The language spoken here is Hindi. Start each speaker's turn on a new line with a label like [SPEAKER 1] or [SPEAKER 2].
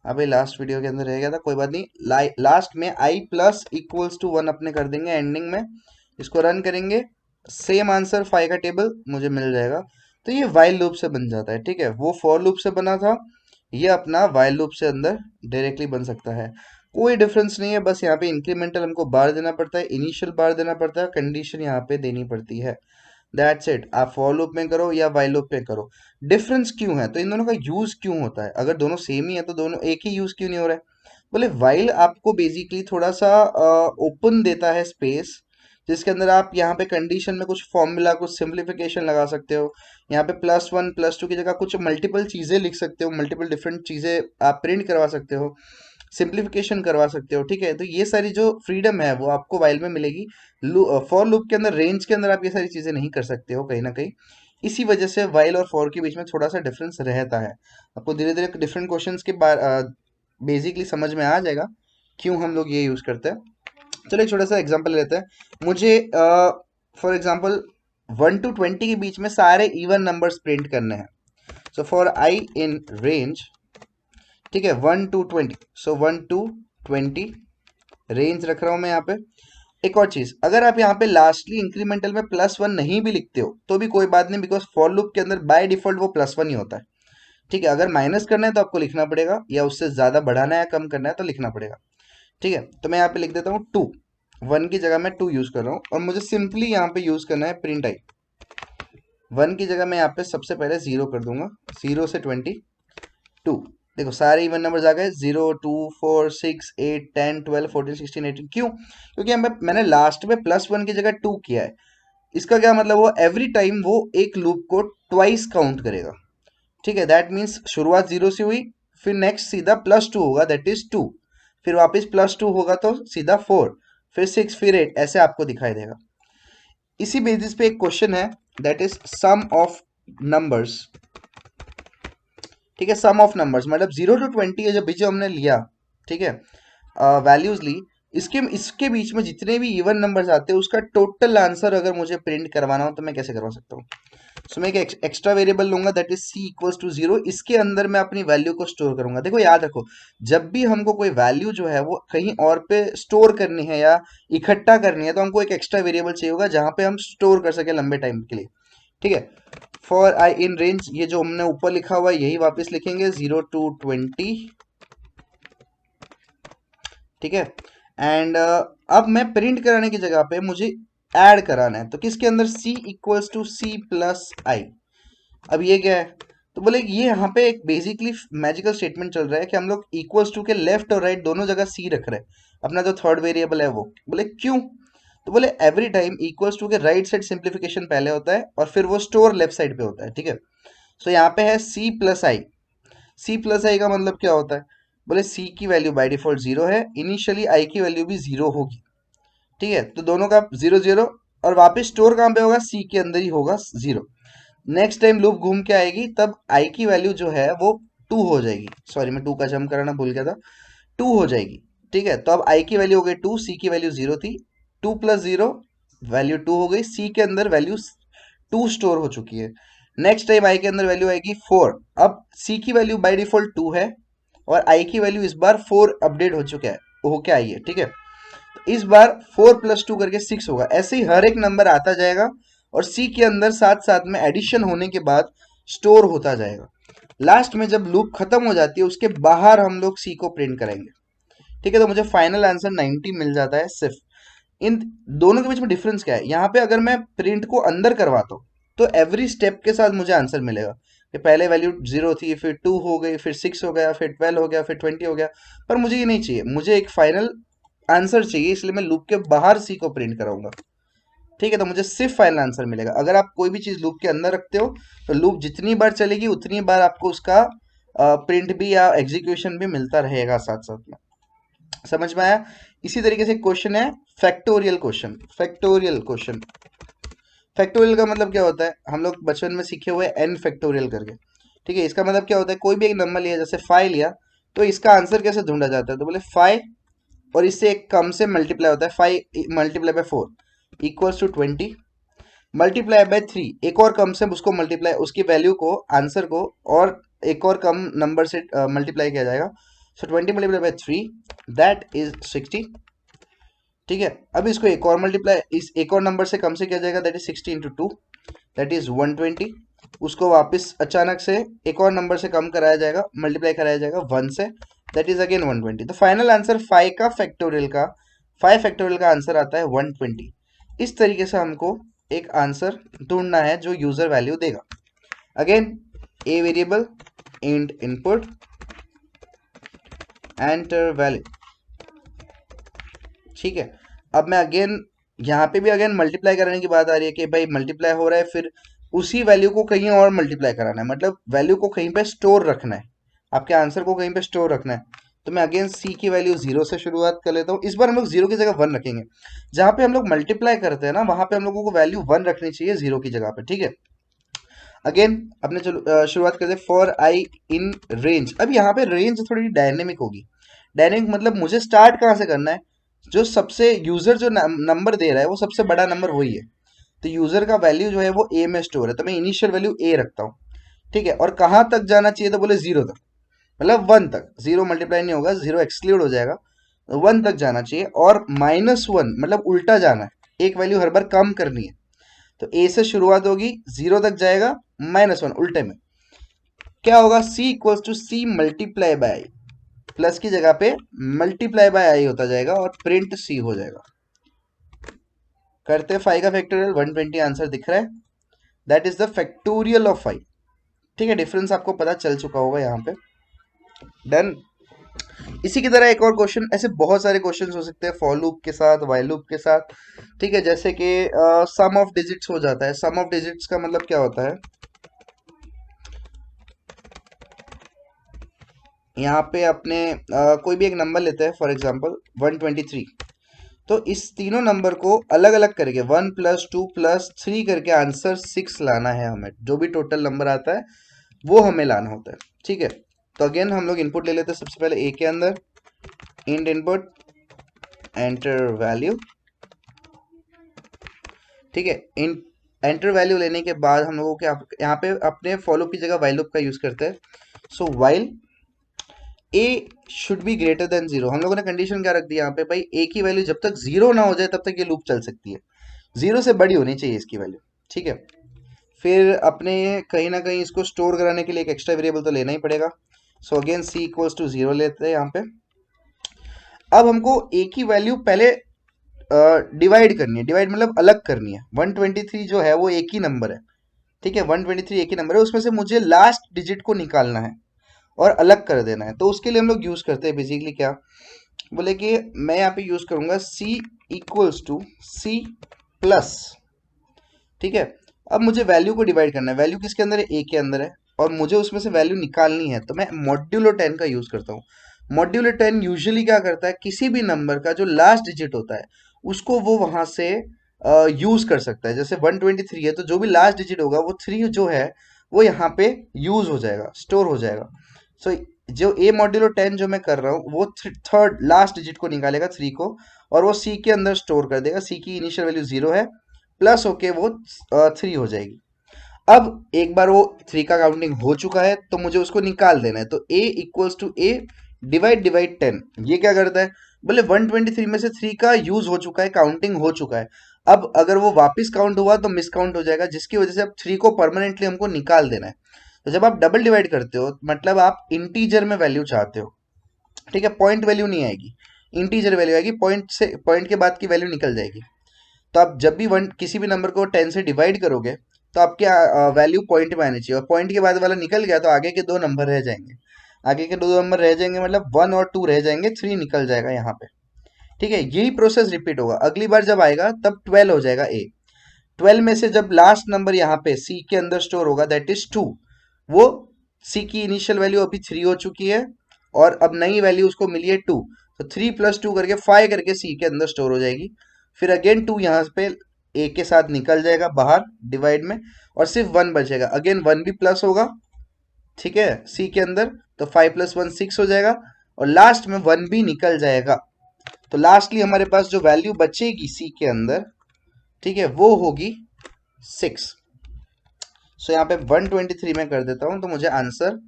[SPEAKER 1] अभी लास्ट वीडियो के अंदर रह गया था, कोई बात नहीं। लास्ट में आई प्लस इक्वल्स टू वन अपने कर देंगे एंडिंग में। इसको रन करेंगे, सेम आंसर फाइव का टेबल मुझे मिल जाएगा। तो ये वाइल लूप से बन जाता है, ठीक है। वो फॉर लूप से बना था, ये अपना वाइल लूप से अंदर डायरेक्टली बन सकता है। कोई डिफरेंस नहीं है, बस यहाँ पे इंक्रीमेंटल हमको बार देना पड़ता है, इनिशियल बार देना पड़ता है, कंडीशन यहाँ पे देनी पड़ती है। That's it. आप फॉर लूप में करो या वाइल लूप में करो। डिफरेंस क्यों है, तो इन दोनों का यूज क्यों होता है? अगर दोनों सेम ही है तो दोनों एक ही यूज क्यों नहीं हो रहा है? बोले वाइल आपको बेसिकली थोड़ा सा ओपन देता है स्पेस, जिसके अंदर आप यहाँ पे कंडीशन में कुछ फॉर्मूला, कुछ सिंप्लीफिकेशन लगा सकते हो। यहाँ पे प्लस वन प्लस टू की जगह कुछ मल्टीपल चीजें लिख सकते हो, मल्टीपल डिफरेंट चीजें आप प्रिंट करवा सकते हो, सिंप्लीफिकेशन करवा सकते हो, ठीक है। तो ये सारी जो फ्रीडम है वो आपको वाइल में मिलेगी। फॉर लूप के अंदर, रेंज के अंदर आप ये सारी चीजें नहीं कर सकते हो कहीं ना कहीं। इसी वजह से वाइल और फॉर के बीच में थोड़ा सा डिफरेंस रहता है। आपको धीरे धीरे डिफरेंट क्वेश्चंस के बार बेसिकली समझ में आ जाएगा क्यों हम लोग ये यूज करते हैं। चलो एक छोटा सा एग्जांपल लेते हैं। मुझे फॉर एग्जांपल 1 to 20 के बीच में सारे इवन नंबर्स प्रिंट करने हैं। So for I in range, ठीक है, 1 to 20, सो 1 to 20 रेंज रख रहा हूं मैं यहाँ पे। एक और चीज, अगर आप यहाँ पे लास्टली इंक्रीमेंटल में प्लस वन नहीं भी लिखते हो तो भी कोई बात नहीं, बिकॉज फॉर लूप के अंदर बाय डिफॉल्ट वो प्लस वन ही होता है, ठीक है। अगर माइनस करना है तो आपको लिखना पड़ेगा, या उससे ज्यादा बढ़ाना है कम करना है तो लिखना पड़ेगा, ठीक है। तो मैं यहाँ पे लिख देता हूँ टू, वन की जगह मैं टू यूज कर रहा हूँ, और मुझे सिंपली यहाँ पे यूज करना है प्रिंट आई। वन की जगह मैं यहाँ पे सबसे पहले जीरो कर दूंगा, 0 से 22। देखो सारे इवन नंबर्स आ गए, 0 2 4 6 8 10 12 14 16 18। क्यों? क्योंकि यहाँ पे मैंने लास्ट में प्लस वन की जगह टू किया है। इसका क्या मतलब, वो एवरी टाइम वो एक लूप को ट्वाइस काउंट करेगा, ठीक है। दैट मीन्स शुरुआत जीरो से हुई, फिर नेक्स्ट सीधा प्लस टू होगा, दैट इज टू, फिर वापस प्लस टू होगा तो सीधा फोर, फिर सिक्स, फिर एट, ऐसे आपको दिखाई देगा। इसी बेसिस पे एक क्वेश्चन है, that is sum of numbers, ठीक है। सम ऑफ नंबर्स मतलब 0 to 20 है, जब बीच हमने लिया, ठीक है, वैल्यूज ली, इसके इसके बीच में जितने भी इवन नंबर्स आते हैं उसका टोटल आंसर अगर मुझे प्रिंट करवाना हो तो मैं कैसे करवा सकता हूँ? सो मैं एक एक्स्ट्रा वेरिएबल लूंगा, that is C equals to zero. इसके अंदर मैं अपनी वैल्यू को स्टोर करूंगा। देखो याद रखो, जब भी हमको कोई वैल्यू जो है वो कहीं और पे स्टोर करनी है या इकट्ठा करनी है, तो हमको एक एक्स्ट्रा वेरिएबल चाहिए होगा जहां पे हम स्टोर कर सके लंबे टाइम के लिए, ठीक है। फॉर आई इन रेंज, ये जो हमने ऊपर लिखा हुआ है यही वापस लिखेंगे, 0 to 20, ठीक है। एंड अब मैं प्रिंट कराने की जगह पे मुझे ऐड कराना है, तो किसके अंदर, c equals to C plus I. अब ये क्या है, तो बोले ये यहाँ पे एक बेसिकली मैजिकल स्टेटमेंट चल रहा है कि हम लोग इक्वल्स टू के लेफ्ट और राइट दोनों जगह सी रख रहे हैं, अपना जो थर्ड वेरिएबल है वो। बोले क्यों, तो बोले एवरी टाइम इक्वल्स टू के राइट साइड सिंप्लीफिकेशन पहले होता है और फिर वो स्टोर लेफ्ट साइड पे होता है, ठीक है। सो यहाँ पे है सी प्लस आई। सी प्लस आई का मतलब क्या होता है, बोले सी की वैल्यू बाय डिफॉल्ट जीरो है, इनिशियली आई की वैल्यू भी जीरो होगी, ठीक है। तो दोनों का जीरो जीरो, और वापस स्टोर कहाँ पे होगा, सी के अंदर ही होगा जीरो। नेक्स्ट टाइम लूप घूम के आएगी तब आई की वैल्यू जो है वो टू हो जाएगी, सॉरी मैं टू का जम कराना भूल गया था, टू हो जाएगी, ठीक है। तो अब आई की वैल्यू हो गई टू, सी की वैल्यू जीरो थी, two plus zero value two हो गई, सी के अंदर वैल्यू टू स्टोर हो चुकी है। नेक्स्ट टाइम आई के अंदर वैल्यू आएगी फोर, अब सी की वैल्यू बाय डिफॉल्ट टू है और आई की वैल्यू इस बार फोर अपडेट हो चुका है, होके आई है, ठीक है। तो इस बार फोर प्लस टू करके सिक्स होगा, ऐसे ही हर एक नंबर आता जाएगा और सी के अंदर साथ साथ में एडिशन होने के बाद स्टोर होता जाएगा। लास्ट में जब लूप खत्म हो जाती है उसके बाहर हम लोग सी को प्रिंट करेंगे, ठीक है। तो मुझे फाइनल आंसर 90 मिल जाता है सिर्फ। इन दोनों के बीच में डिफरेंस क्या है, यहाँ पे अगर मैं प्रिंट को अंदर करवाता हूँ तो एवरी स्टेप के साथ मुझे आंसर मिलेगा कि पहले वैल्यू जीरो थी, फिर टू हो गई, फिर सिक्स हो गया, फिर 12 हो गया, फिर 20 हो गया। पर मुझे ये नहीं चाहिए, मुझे एक फाइनल आंसर चाहिए, इसलिए मैं लूप के बाहर सी को प्रिंट कराऊंगा, ठीक है। तो मुझे सिर्फ फाइनल आंसर मिलेगा। अगर आप कोई भी चीज लूप के अंदर रखते हो तो लूप जितनी बार चलेगी उतनी बार आपको उसका प्रिंट भी या एग्जीक्यूशन भी मिलता रहेगा साथ साथ में। समझ में आया? इसी तरीके से क्वेश्चन है factorial question. Factorial question, factorial का मतलब क्या होता है, हम लोग बचपन में सीखे हुए एन फैक्टोरियल करके, ठीक है। इसका मतलब क्या होता है, कोई भी एक नंबर लिया जैसे फाइव लिया, तो इसका आंसर कैसे ढूंढा जाता है, तो बोले फाइव और इससे एक कम से मल्टीप्लाई होता है, 5 × 4 इक्वल्स टू 20, मल्टीप्लाई बाय 3, एक और कम से उसको मल्टीप्लाई, उसकी वैल्यू को, आंसर को और एक और कम नंबर से मल्टीप्लाई किया जाएगा, सो 20 मल्टीप्लाई बाय 3 दैट इज 60। ठीक है, अब इसको एक और मल्टीप्लाई इस एक और नंबर से कम से किया जाएगा, that is 60 into 2 that is 120। उसको वापस अचानक से एक और नंबर से कम कराया जाएगा, मल्टीप्लाई कराया जाएगा 1 से, दैट इज अगेन 120। तो फाइनल आंसर 5 फैक्टोरियल का आंसर आता है 120। इस तरीके से हमको एक आंसर ढूंढना है जो यूजर वैल्यू देगा। Again a variable int input enter value. ठीक है, अब मैं अगेन यहाँ पे भी अगेन मल्टीप्लाई कराने की बात आ रही है कि भाई मल्टीप्लाई हो रहा है, फिर उसी वैल्यू को कहीं और मल्टीप्लाई कराना है, मतलब वैल्यू को कहीं पे स्टोर रखना है, आपके आंसर को कहीं पे स्टोर रखना है। तो मैं अगेन सी की वैल्यू 0 से शुरुआत कर लेता हूँ। इस बार हम लोग 0 की जगह 1 रखेंगे। जहाँ पे हम लोग मल्टीप्लाई करते हैं ना, वहां पे हम लोगों को वैल्यू 1 रखनी चाहिए 0 की जगह पे। ठीक है, अगेन अपने शुरुआत करते हैं फॉर आई इन रेंज। अब यहाँ पे रेंज थोड़ी डायनेमिक होगी। डायनेमिक मतलब मुझे स्टार्ट कहाँ से करना है, जो सबसे यूजर जो नंबर दे रहा है वो सबसे बड़ा नंबर वही है। तो यूजर का वैल्यू जो है वो ए में स्टोर है, तो मैं इनिशियल वैल्यू ए रखता हूँ। ठीक है, और कहाँ तक जाना चाहिए, तो बोले 0 तक, मतलब 1 तक। 0 मल्टीप्लाई नहीं होगा, 0 एक्सक्लूड हो जाएगा, 1 तक जाना चाहिए। और -1 मतलब उल्टा जाना है, एक वैल्यू हर बार कम करनी है। तो ए से शुरुआत होगी, 0 तक जाएगा, -1 उल्टे में क्या होगा, C equals to C multiply by I. Plus की जगह पे मल्टीप्लाई बाय आई होता जाएगा और प्रिंट सी हो जाएगा। करते 5 का फैक्टोरियल, 120 आंसर दिख रहा है, that is the factorial of 5। ठीक है, डिफरेंस आपको पता चल चुका होगा यहाँ पे। डन। इसी की तरह एक और क्वेश्चन, ऐसे बहुत सारे क्वेश्चन हो सकते हैं फॉर लूप के साथ, व्हाइल लूप के साथ। ठीक है, जैसे कि सम ऑफ डिजिट्स हो जाता है। सम ऑफ डिजिट्स का मतलब क्या होता है, यहाँ पे अपने कोई भी एक नंबर लेते हैं, फॉर एग्जांपल 123। तो इस तीनों नंबर को अलग अलग करके 1 + 2 + 3 करके आंसर 6 लाना है हमें। जो भी टोटल नंबर आता है वो हमें लाना होता है। ठीक है, तो अगेन हम लोग इनपुट ले लेते हैं। सबसे पहले ए के अंदर इंट इनपुट एंटर वैल्यू। ठीक है, इन एंटर वैल्यू लेने के बाद हम लोगों के यहाँ पे अपने फॉलो की जगह वाइल लूप का यूज करते हैं। So while a should be greater than 0। हम लोगों ने कंडीशन क्या रख दी यहाँ पे, भाई ए की वैल्यू जब तक 0 ना हो जाए तब तक ये लूप चल सकती है, 0 से बड़ी होनी चाहिए इसकी वैल्यू। ठीक है, फिर अपने कहीं ना कहीं इसको स्टोर कराने के लिए एक एक्स्ट्रा वेरिएबल तो लेना ही पड़ेगा। So again C equals to 0 लेते हैं यहाँ पे। अब हमको ए की वैल्यू पहले डिवाइड करनी है। डिवाइड मतलब अलग करनी है। 123 जो है वो एक ही नंबर है। ठीक है, 123 एक ही नंबर है, उसमें से मुझे लास्ट डिजिट को निकालना है और अलग कर देना है। तो उसके लिए हम लोग यूज करते हैं बेसिकली क्या, बोले कि मैं यहाँ पे यूज करूंगा सी इक्वल्स टू सी प्लस। ठीक है, अब मुझे वैल्यू को डिवाइड करना है। वैल्यू किसके अंदर है, ए के अंदर है, और मुझे उसमें से वैल्यू निकालनी है। तो मैं मॉड्यूलो 10 का यूज करता हूँ। मॉड्यूलो 10 यूजुअली क्या करता है, किसी भी नंबर का जो लास्ट डिजिट होता है उसको वो वहां से यूज कर सकता है। जैसे 123 है तो जो भी लास्ट डिजिट होगा वो 3 जो है वो यहाँ पे यूज हो जाएगा, स्टोर हो जाएगा। सो जो ए मॉड्यूलो 10 जो मैं कर रहा हूँ वो थर्ड लास्ट डिजिट को निकालेगा 3 को, और वो सी के अंदर स्टोर कर देगा। सी की इनिशियल वैल्यू 0 है, प्लस होके वो 3 हो जाएगी। अब एक बार वो 3 का काउंटिंग हो चुका है तो मुझे उसको निकाल देना है। तो a equals to A divide 10। ये क्या करता है, बोले 123 में से 3 का यूज हो चुका है, काउंटिंग हो चुका है। अब अगर वो वापस काउंट हुआ तो मिसकाउंट हो जाएगा, जिसकी वजह से अब 3 को परमानेंटली हमको निकाल देना है। तो जब आप डबल डिवाइड करते हो मतलब आप इंटीजर में वैल्यू चाहते हो। ठीक है, पॉइंट वैल्यू नहीं आएगी, इंटीजर वैल्यू आएगी। पॉइंट के बाद की वैल्यू निकल जाएगी। तो आप जब भी वन किसी भी नंबर को 10 से डिवाइड करोगे तो आपके वैल्यू पॉइंट में आनी चाहिए, और पॉइंट के बाद वाला निकल गया तो आगे के 2 नंबर रह जाएंगे। आगे के 2 नंबर रह जाएंगे मतलब 1 और 2 रह जाएंगे, 3 निकल जाएगा यहाँ पे। ठीक है, यही प्रोसेस रिपीट होगा। अगली बार जब आएगा तब 12 हो जाएगा ए। 12 में से जब लास्ट नंबर यहाँ पे सी के अंदर स्टोर होगा दैट इज 2। वो सी की इनिशियल वैल्यू अभी 3 हो चुकी है और अब नई वैल्यू उसको मिली है 2। तो 3 + 2 करके 5 करके सी के अंदर स्टोर हो जाएगी। फिर अगेन 2 यहाँ पे ए के साथ निकल जाएगा बाहर डिवाइड में, और सिर्फ 1 बचेगा। अगेन 1 भी प्लस होगा, ठीक है, सी के अंदर। तो 5 + 1 6 हो जाएगा, और लास्ट में 1 भी निकल जाएगा। तो लास्टली हमारे पास जो वैल्यू बचेगी सी के अंदर, ठीक है, वो होगी 6। सो यहाँ पे 123 में कर देता हूं तो मुझे आंसर